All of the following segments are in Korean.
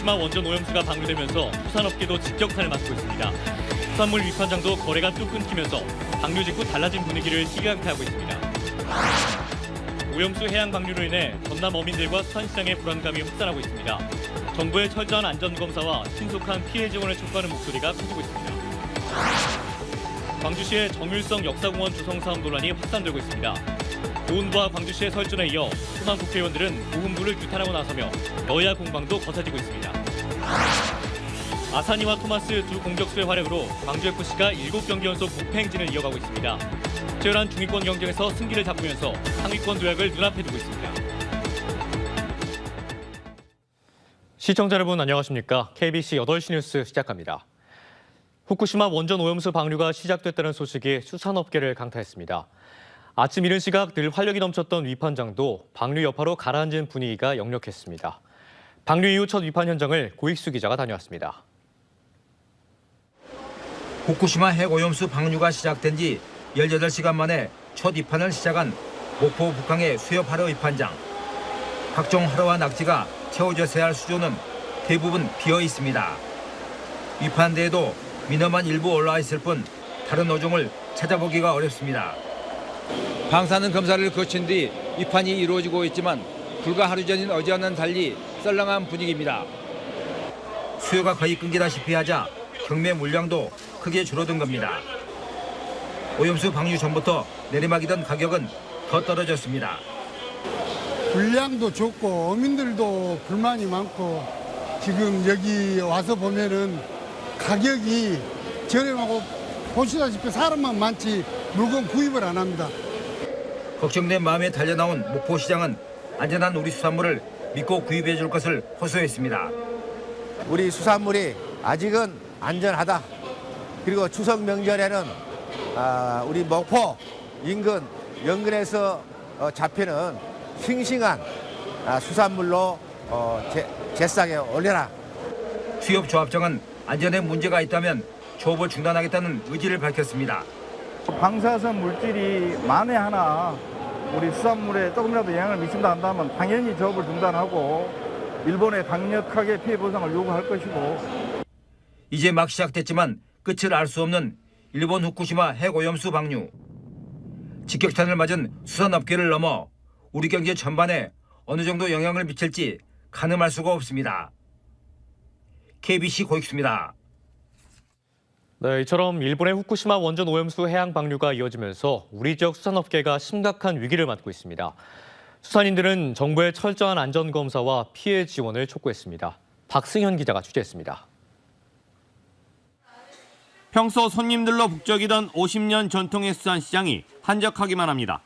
후쿠시마 원전 오염수가 방류되면서 수산업계도 직격탄을 맞고 있습니다. 수산물 위판장도 거래가 뚝 끊기면서 방류 직후 달라진 분위기를 시각화하고 있습니다. 오염수 해양 방류로 인해 전남 어민들과 수산시장의 불안감이 확산하고 있습니다. 정부의 철저한 안전검사와 신속한 피해 지원을 촉구하는 목소리가 커지고 있습니다. 광주시의 정율성 역사공원 조성 사업 논란이 확산되고 있습니다. 보훈부와 광주시의 설전에 이어 소상 국회의원들은 보훈부를 규탄하고 나서며 여야 공방도 거세지고 있습니다. 아사니와 토마스 두 공격수의 활약으로 광주FC가 7경기 연속 무패 행진을 이어가고 있습니다. 치열한 중위권 경쟁에서 승기를 잡으면서 상위권 도약을 눈앞에 두고 있습니다. 시청자 여러분 안녕하십니까? KBC 8시 뉴스 시작합니다. 후쿠시마 원전 오염수 방류가 시작됐다는 소식이 수산업계를 강타했습니다. 아침 이른 시각 늘 활력이 넘쳤던 위판장도 방류 여파로 가라앉은 분위기가 역력했습니다. 방류 이후 첫 위판 현장을 고익수 기자가 다녀왔습니다. 후쿠시마 핵오염수 방류가 시작된 지 18시간 만에 첫 위판을 시작한 목포 북항의 수협 하러 위판장. 각종 하러와 낙지가 채워졌어야 할 수조는 대부분 비어 있습니다. 위판대에도 민어만 일부 올라와 있을 뿐 다른 어종을 찾아보기가 어렵습니다. 방사능 검사를 거친 뒤 위판이 이루어지고 있지만 불과 하루 전인 어제와는 달리 썰렁한 분위기입니다. 수요가 거의 끊기다시피 하자 경매 물량도 크게 줄어든 겁니다. 오염수 방류 전부터 내리막이던 가격은 더 떨어졌습니다. 분량도 적고 어민들도 불만이 많고 지금 여기 와서 보면은 가격이 저렴하고 보시다시피 사람만 많지 물건 구입을 안 합니다. 걱정된 마음에 달려나온 목포시장은 안전한 우리 수산물을 믿고 구입해 줄 것을 호소했습니다. 우리 수산물이 아직은 안전하다. 그리고 추석 명절에는 우리 목포 인근 연근에서 잡히는 싱싱한 수산물로 제상에 올려라. 수협조합장은 안전에 문제가 있다면 조업을 중단하겠다는 의지를 밝혔습니다. 방사선 물질이 만에 하나 우리 수산물에 조금이라도 영향을 미친다 한다면 당연히 조업을 중단하고 일본에 강력하게 피해 보상을 요구할 것이고. 이제 막 시작됐지만 끝을 알 수 없는 일본 후쿠시마 핵오염수 방류. 직격탄을 맞은 수산업계를 넘어 우리 경제 전반에 어느 정도 영향을 미칠지 가늠할 수가 없습니다. KBC 고익수입니다. 네, 이처럼 일본의 후쿠시마 원전 오염수 해양 방류가 이어지면서 우리 지역 수산업계가 심각한 위기를 맞고 있습니다. 수산인들은 정부의 철저한 안전검사와 피해 지원을 촉구했습니다. 박승현 기자가 취재했습니다. 평소 손님들로 북적이던 50년 전통의 수산시장이 한적하기만 합니다.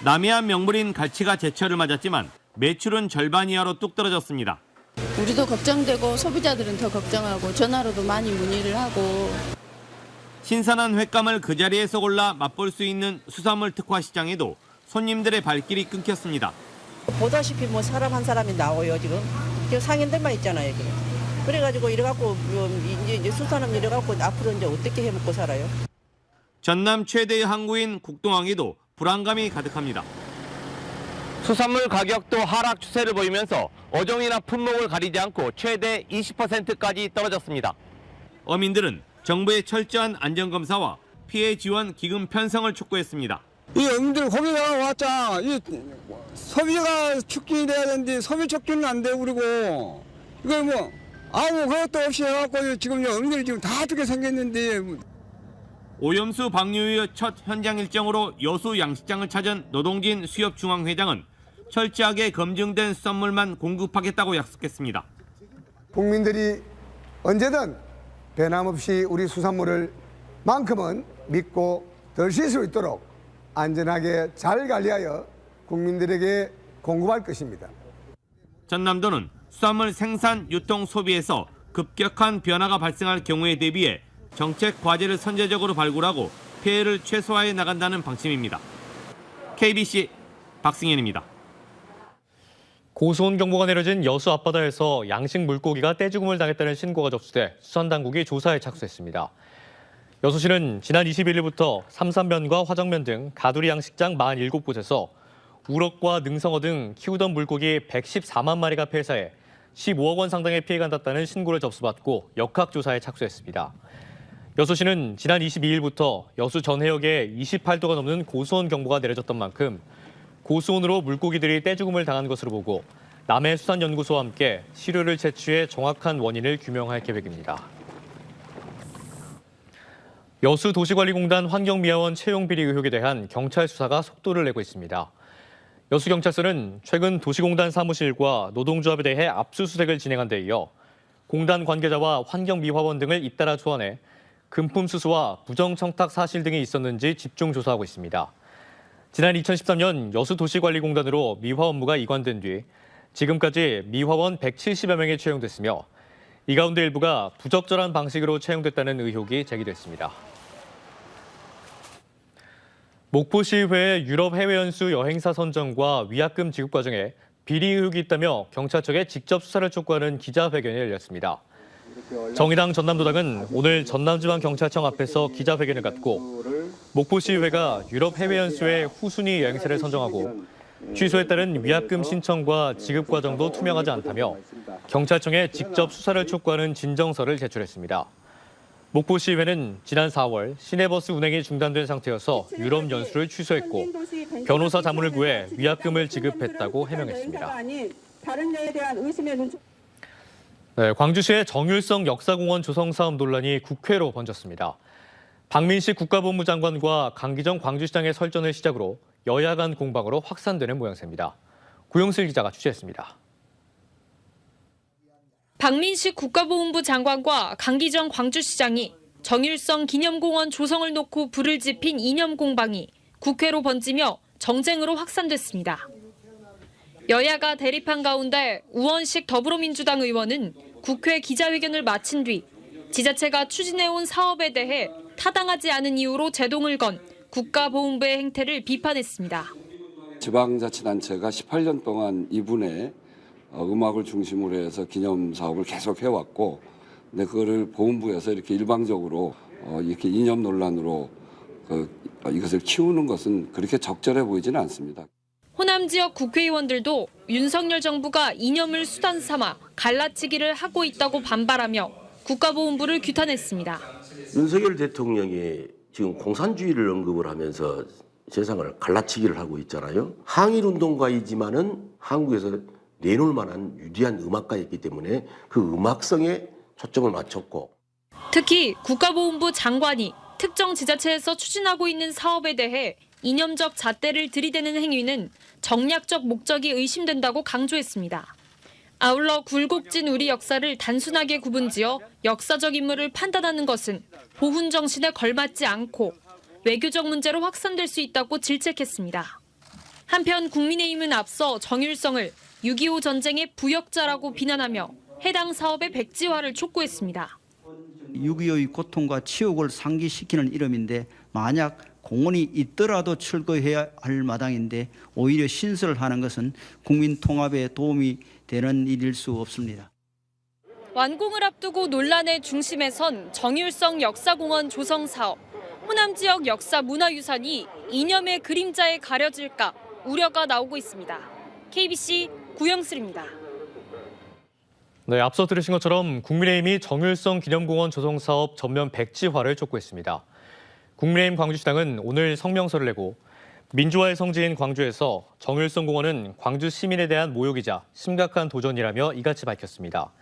남해안 명물인 갈치가 제철을 맞았지만 매출은 절반 이하로 뚝 떨어졌습니다. 우리도 걱정되고 소비자들은 더 걱정하고 전화로도 많이 문의를 하고. 신선한 횟감을 그 자리에서 골라 맛볼 수 있는 수산물 특화 시장에도 손님들의 발길이 끊겼습니다. 보다시피 뭐 사람 한 사람이 나와요 지금. 상인들만 있잖아요 지금. 그래가지고 이래갖고 이제 수산업 이래갖고 앞으로 이제 어떻게 해먹고 살아요? 전남 최대의 항구인 국동항에도 불안감이 가득합니다. 수산물 가격도 하락 추세를 보이면서 어종이나 품목을 가리지 않고 최대 20%까지 떨어졌습니다. 어민들은 정부의 철저한 안전검사와 피해 지원 기금 편성을 촉구했습니다. 이 어민들 고기가 왔자 이 소비자가 촉진이 돼야 되는데 소비 촉진은 안 되고 그리고 이거 뭐 아무 그것도 없이 해갖고 지금 어민들이 지금 다 죽게 생겼는데. 오염수 방류 이후 첫 현장 일정으로 여수 양식장을 찾은 노동진 수협중앙회장은 철저하게 검증된 수산물만 공급하겠다고 약속했습니다. 국민들이 언제든 변함없이 우리 수산물을 만큼은 믿고 드실 수 있도록 안전하게 잘 관리하여 국민들에게 공급할 것입니다. 전남도는 수산물 생산, 유통, 소비에서 급격한 변화가 발생할 경우에 대비해 정책 과제를 선제적으로 발굴하고 피해를 최소화해 나간다는 방침입니다. KBC 박승현입니다. 고수온 경보가 내려진 여수 앞바다에서 양식 물고기가 떼죽음을 당했다는 신고가 접수돼 수산당국이 조사에 착수했습니다. 여수시는 지난 21일부터 삼산면과 화정면 등 가두리 양식장 47곳에서 우럭과 능성어 등 키우던 물고기 114만 마리가 폐사해 15억 원 상당의 피해가 났다는 신고를 접수받고 역학조사에 착수했습니다. 여수시는 지난 22일부터 여수 전 해역에 28도가 넘는 고수온 경보가 내려졌던 만큼 고수온으로 물고기들이 떼죽음을 당한 것으로 보고 남해수산연구소와 함께 시료를 채취해 정확한 원인을 규명할 계획입니다. 여수도시관리공단 환경미화원 채용비리 의혹에 대한 경찰 수사가 속도를 내고 있습니다. 여수경찰서는 최근 도시공단 사무실과 노동조합에 대해 압수수색을 진행한 데 이어 공단 관계자와 환경미화원 등을 잇따라 소환해 금품 수수와 부정청탁 사실 등이 있었는지 집중 조사하고 있습니다. 지난 2013년 여수도시관리공단으로 미화 업무가 이관된 뒤 지금까지 미화원 170여 명이 채용됐으며 이 가운데 일부가 부적절한 방식으로 채용됐다는 의혹이 제기됐습니다. 목포시의회의 유럽 해외 연수 여행사 선정과 위약금 지급 과정에 비리 의혹이 있다며 경찰청에 직접 수사를 촉구하는 기자회견이 열렸습니다. 정의당 전남도당은 오늘 전남지방경찰청 앞에서 기자회견을 갖고 목포시의회가 유럽 해외 연수의 후순위 여행사를 선정하고 취소에 따른 위약금 신청과 지급 과정도 투명하지 않다며 경찰청에 직접 수사를 촉구하는 진정서를 제출했습니다. 목포시의회는 지난 4월 시내버스 운행이 중단된 상태여서 유럽 연수를 취소했고 변호사 자문을 구해 위약금을 지급했다고 해명했습니다. 네, 광주시의 정율성 역사공원 조성 사업 논란이 국회로 번졌습니다. 박민식 국가본부 장관과 강기정 광주시장의 설전을 시작으로 여야 간 공방으로 확산되는 모양새입니다. 고영슬 기자가 취재했습니다. 박민식 국가보훈부 장관과 강기정 광주시장이 정율성 기념공원 조성을 놓고 불을 지핀 이념 공방이 국회로 번지며 정쟁으로 확산됐습니다. 여야가 대립한 가운데 우원식 더불어민주당 의원은 국회 기자회견을 마친 뒤 지자체가 추진해온 사업에 대해 타당하지 않은 이유로 제동을 건 국가보훈부의 행태를 비판했습니다. 지방자치단체가 18년 동안 이분의 음악을 중심으로 해서 기념 사업을 계속 해왔고, 근데 그거를 보훈부에서 이렇게 일방적으로 이렇게 이념 논란으로 이것을 키우는 것은 그렇게 적절해 보이지는 않습니다. 호남 지역 국회의원들도 윤석열 정부가 이념을 수단 삼아 갈라치기를 하고 있다고 반발하며 국가보훈부를 규탄했습니다. 윤석열 대통령이 지금 공산주의를 언급을 하면서 세상을 갈라치기를 하고 있잖아요. 항일운동가이지만은 한국에서 내놓을 만한 유리한 음악가였기 때문에 그 음악성에 초점을 맞췄고, 특히 국가보훈부 장관이 특정 지자체에서 추진하고 있는 사업에 대해 이념적 잣대를 들이대는 행위는 정략적 목적이 의심된다고 강조했습니다. 아울러 굴곡진 우리 역사를 단순하게 구분지어 역사적 인물을 판단하는 것은 보훈 정신에 걸맞지 않고 외교적 문제로 확산될 수 있다고 질책했습니다. 한편 국민의힘은 앞서 정율성을 6.25 전쟁의 부역자라고 비난하며 해당 사업의 백지화를 촉구했습니다. 6.25의 고통과 치욕을 상기시키는 이름인데 만약 공원이 있더라도 철거해야 할 마당인데 오히려 신설하는 것은 국민 통합에 도움이 되는 일일 수 없습니다. 완공을 앞두고 논란의 중심에 선 정율성 역사공원 조성 사업. 호남 지역 역사 문화유산이 이념의 그림자에 가려질까 우려가 나오고 있습니다. KBC 구영슬입니다. 네, 앞서 들으신 것처럼 국민의힘이 정율성 기념공원 조성 사업 전면 백지화를 촉구했습니다. 국민의힘 광주시당은 오늘 성명서를 내고 민주화의 성지인 광주에서 정율성 공원은 광주 시민에 대한 모욕이자 심각한 도전이라며 이같이 밝혔습니다.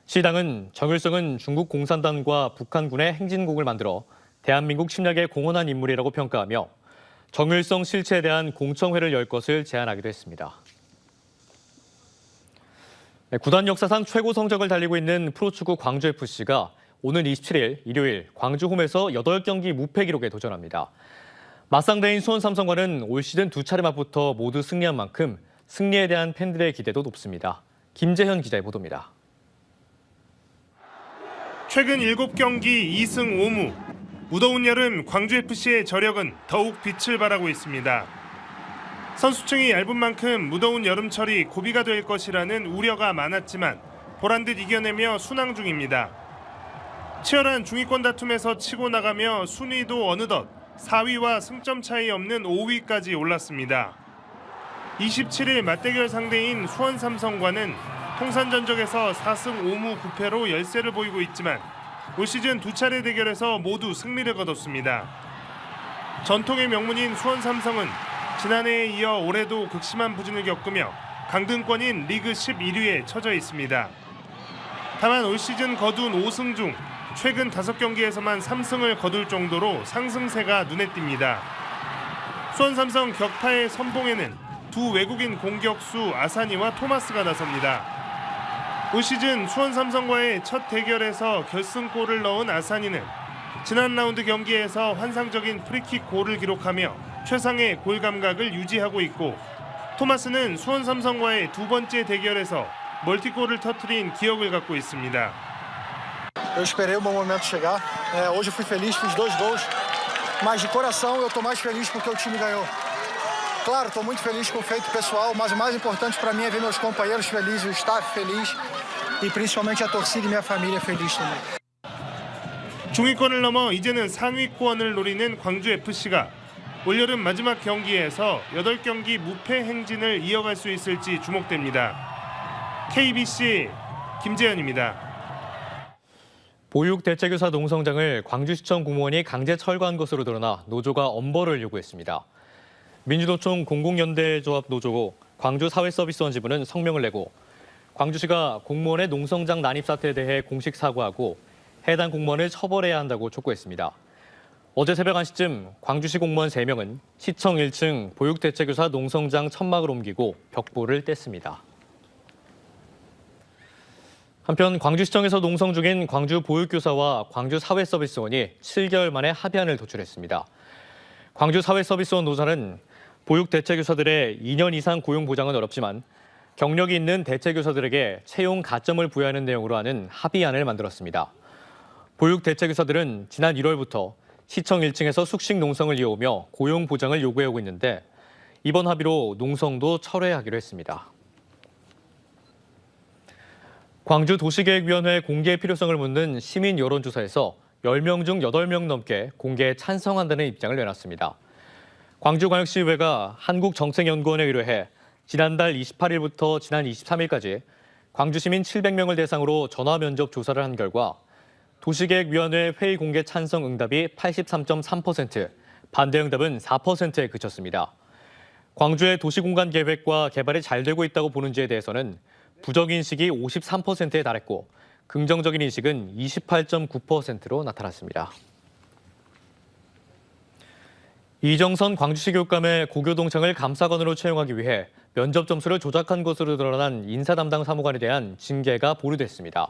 시당은 정율성은 중국 공산당과 북한군의 행진곡을 만들어 대한민국 침략에 공헌한 인물이라고 평가하며 정율성 실체에 대한 공청회를 열 것을 제안하기도 했습니다. 구단 역사상 최고 성적을 달리고 있는 프로축구 광주FC가 오는 27일 일요일 광주홈에서 8경기 무패 기록에 도전합니다. 맞상대인 수원 삼성과는 올 시즌 2차례 맞붙어 모두 승리한 만큼 승리에 대한 팬들의 기대도 높습니다. 김재현 기자의 보도입니다. 최근 7경기 2승 5무. 무더운 여름 광주FC의 저력은 더욱 빛을 발하고 있습니다. 선수층이 얇은 만큼 무더운 여름철이 고비가 될 것이라는 우려가 많았지만 보란듯 이겨내며 순항 중입니다. 치열한 중위권 다툼에서 치고 나가며 순위도 어느덧 4위와 승점 차이 없는 5위까지 올랐습니다. 27일 맞대결 상대인 수원 삼성과는 통산 전적에서 4승 5무 9패로 열세를 보이고 있지만 올 시즌 두 차례 대결에서 모두 승리를 거뒀습니다. 전통의 명문인 수원 삼성은 지난해에 이어 올해도 극심한 부진을 겪으며 강등권인 리그 11위에 처져 있습니다. 다만 올 시즌 거둔 5승 중 최근 5경기에서만 3승을 거둘 정도로 상승세가 눈에 띕니다. 수원 삼성 격파의 선봉에는 두 외국인 공격수 아사니와 토마스가 나섭니다. 올 시즌 수원 삼성과의 첫 대결에서 결승골을 넣은 아사니는 지난 라운드 경기에서 환상적인 프리킥 골을 기록하며 최상의 골 감각을 유지하고 있고, 토마스는 수원 삼성과의 두 번째 대결에서 멀티골을 터뜨린 기억을 갖고 있습니다. Eu esperei o bom momento chegar. Hoje eu fui feliz, fiz 2 gols, mas de coração eu tô mais feliz porque o time ganhou. Claro, estou muito feliz com o feito pessoal, mas o mais importante para mim é ver meus companheiros felizes, o staff feliz e principalmente a torcida e minha família feliz também. 중위권을 넘어 이제는 상위권을 노리는 광주FC가 올여름 마지막 경기에서 8경기 무패 행진을 이어갈 수 있을지 주목됩니다. KBC 김재현입니다. 보육 대체교사 농성장을 광주시청 공무원이 강제 철거한 것으로 드러나 노조가 엄벌을 요구했습니다. 민주노총 공공연대조합 노조고 광주사회서비스원 지부는 성명을 내고 광주시가 공무원의 농성장 난입 사태에 대해 공식 사과하고 해당 공무원을 처벌해야 한다고 촉구했습니다. 어제 새벽 1시쯤 광주시 공무원 3명은 시청 1층 보육대체교사 농성장 천막을 옮기고 벽보를 뗐습니다. 한편 광주시청에서 농성 중인 광주 보육교사와 광주 사회서비스원이 7개월 만에 합의안을 도출했습니다. 광주 사회서비스원 노사는 보육대체교사들의 2년 이상 고용 보장은 어렵지만 경력이 있는 대체교사들에게 채용 가점을 부여하는 내용으로 하는 합의안을 만들었습니다. 보육대체교사들은 지난 1월부터 시청 1층에서 숙식 농성을 이어오며 고용 보장을 요구해오고 있는데 이번 합의로 농성도 철회하기로 했습니다. 광주 도시계획위원회 공개 필요성을 묻는 시민 여론조사에서 10명 중 8명 넘게 공개에 찬성한다는 입장을 내놨습니다. 광주광역시의회가 한국정책연구원에 의뢰해 지난달 28일부터 지난 23일까지 광주시민 700명을 대상으로 전화 면접 조사를 한 결과 도시계획위원회 회의 공개 찬성 응답이 83.3%, 반대 응답은 4%에 그쳤습니다. 광주의 도시공간 계획과 개발이 잘 되고 있다고 보는지에 대해서는 부정인식이 53%에 달했고 긍정적인 인식은 28.9%로 나타났습니다. 이정선 광주시 교육감의 고교동창을 감사관으로 채용하기 위해 면접 점수를 조작한 것으로 드러난 인사 담당 사무관에 대한 징계가 보류됐습니다.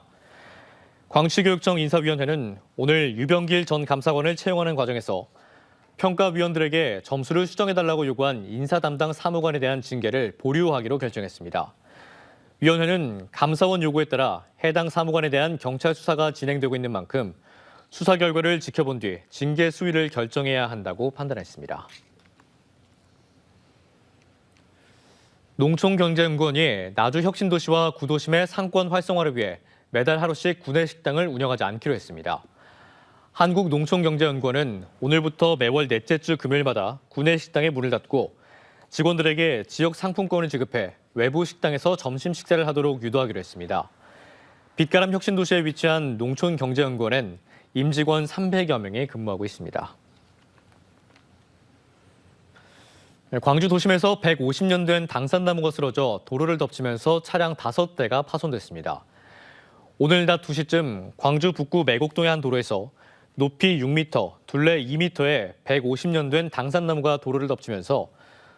광주시교육청 인사위원회는 오늘 유병길 전 감사관을 채용하는 과정에서 평가위원들에게 점수를 수정해달라고 요구한 인사 담당 사무관에 대한 징계를 보류하기로 결정했습니다. 위원회는 감사원 요구에 따라 해당 사무관에 대한 경찰 수사가 진행되고 있는 만큼 수사 결과를 지켜본 뒤 징계 수위를 결정해야 한다고 판단했습니다. 농촌경제연구원이 나주 혁신도시와 구도심의 상권 활성화를 위해 매달 하루씩 구내식당을 운영하지 않기로 했습니다. 한국농촌경제연구원은 오늘부터 매월 넷째 주 금요일마다 구내식당에 문을 닫고 직원들에게 지역 상품권을 지급해 외부 식당에서 점심 식사를 하도록 유도하기로 했습니다. 빛가람 혁신도시에 위치한 농촌경제연구원엔 임직원 300여 명이 근무하고 있습니다. 광주 도심에서 150년 된 당산나무가 쓰러져 도로를 덮치면서 차량 5대가 파손됐습니다. 오늘 낮 2시쯤 광주 북구 매곡동의 한 도로에서 높이 6m, 둘레 2m의 150년 된 당산나무가 도로를 덮치면서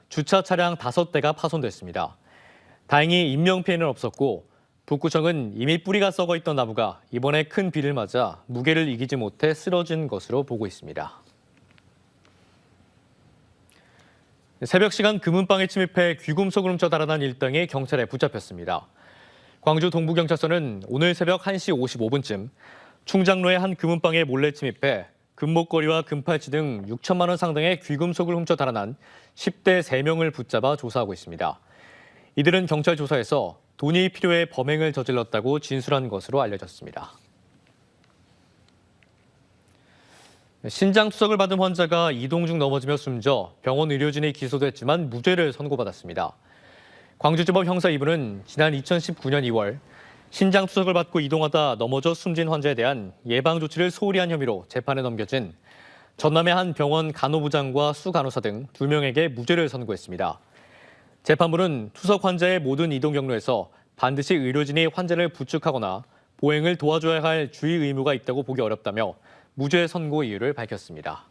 주차 차량 5대가 파손됐습니다. 다행히 인명피해는 없었고 북구청은 이미 뿌리가 썩어 있던 나무가 이번에 큰 비를 맞아 무게를 이기지 못해 쓰러진 것으로 보고 있습니다. 새벽 시간 금은방에 침입해 귀금속을 훔쳐 달아난 일당이 경찰에 붙잡혔습니다. 광주 동부경찰서는 오늘 새벽 1시 55분쯤 충장로의 한 금은방에 몰래 침입해 금목걸이와 금팔찌 등 6천만 원 상당의 귀금속을 훔쳐 달아난 10대 3명을 붙잡아 조사하고 있습니다. 이들은 경찰 조사에서 돈이 필요해 범행을 저질렀다고 진술한 것으로 알려졌습니다. 신장 투석을 받은 환자가 이동 중 넘어지며 숨져 병원 의료진이 기소됐지만 무죄를 선고받았습니다. 광주지법 형사 2부는 지난 2019년 2월 신장 투석을 받고 이동하다 넘어져 숨진 환자에 대한 예방 조치를 소홀히 한 혐의로 재판에 넘겨진 전남의 한 병원 간호부장과 수간호사 등 2명에게 무죄를 선고했습니다. 재판부는 투석 환자의 모든 이동 경로에서 반드시 의료진이 환자를 부축하거나 보행을 도와줘야 할 주의 의무가 있다고 보기 어렵다며 무죄 선고 이유를 밝혔습니다.